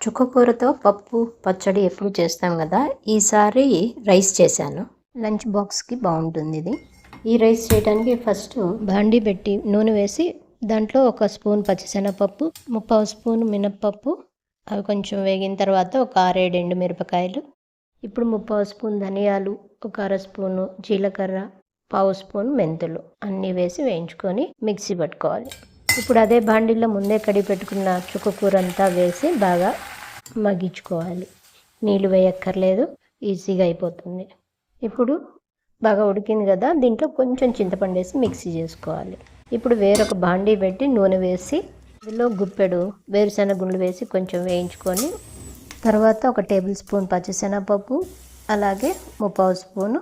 చుక్కకూరతో పప్పు పచ్చడి ఎప్పుడు చేస్తాం కదా, ఈసారి రైస్ చేశాను. లంచ్ బాక్స్కి బాగుంటుంది ఇది. ఈ రైస్ చేయడానికి ఫస్ట్ బాండీ పెట్టి నూనె వేసి దాంట్లో 1 స్పూన్ పచ్చిశనగపప్పు, 3/4 స్పూన్ మినప్పప్పు, అవి కొంచెం వేగిన తర్వాత ఒక 6-7 ఎండుమిరపకాయలు, ఇప్పుడు 3/4 స్పూన్ ధనియాలు, ఒక 1/2 స్పూను జీలకర్ర, 1/2 స్పూన్ మెంతులు అన్నీ వేసి వేయించుకొని మిక్సీ పట్టుకోవాలి. ఇప్పుడు అదే బాండీలో ముందే కడిగి పెట్టుకున్న చుక్కకూర అంతా వేసి బాగా మగ్గించుకోవాలి. నీళ్ళు వేయక్కర్లేదు, ఈజీగా అయిపోతుంది. ఇప్పుడు బాగా ఉడికింది కదా, దీంట్లో కొంచెం చింతపండు వేసి మిక్సీ చేసుకోవాలి. ఇప్పుడు వేరొక బాండీ పెట్టి నూనె వేసి ఇందులో గుప్పెడు వేరుశనగ గుండ్లు వేసి కొంచెం వేయించుకొని, తర్వాత 1 టేబుల్ స్పూన్ పచ్చిశనగపప్పు, అలాగే 3/4 స్పూను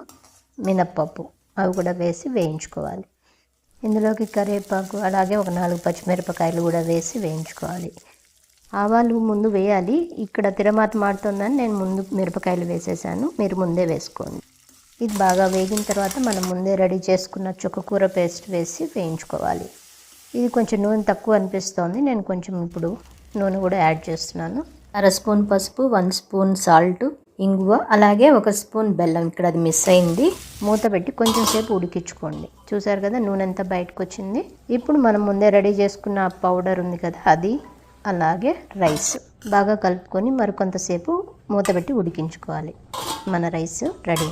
మినప్పప్పు అవి కూడా వేసి వేయించుకోవాలి. ఇందులోకి కరివేపాకు, అలాగే ఒక 4 పచ్చిమిరపకాయలు కూడా వేసి వేయించుకోవాలి. ఆవాలు ముందు వేయాలి. ఇక్కడ తిరమాత మాడుతుందని నేను ముందు మిరపకాయలు వేసేసాను, మీరు ముందే వేసుకోండి. ఇది బాగా వేగిన తర్వాత మనం ముందే రెడీ చేసుకున్న చుక్కకూర పేస్ట్ వేసి వేయించుకోవాలి. ఇది కొంచెం నూనె తక్కువ అనిపిస్తోంది, నేను కొంచెం ఇప్పుడు నూనె కూడా యాడ్ చేస్తున్నాను. 1/2 స్పూన్ పసుపు, 1 స్పూన్ సాల్ట్, ఇంగువ, అలాగే 1 స్పూన్ బెల్లం. ఇక్కడ అది మిస్ అయింది. మూత పెట్టి కొంచెం సేపు ఉడికించుకోండి. చూసారు కదా నూనె అంతా బయటకు వచ్చింది. ఇప్పుడు మనం ముందే రెడీ చేసుకున్న పౌడర్ ఉంది కదా, అది అలాగే రైస్ బాగా కలుపుకొని మరికొంతసేపు మూత పెట్టి ఉడికించుకోవాలి. మన రైస్ రెడీ.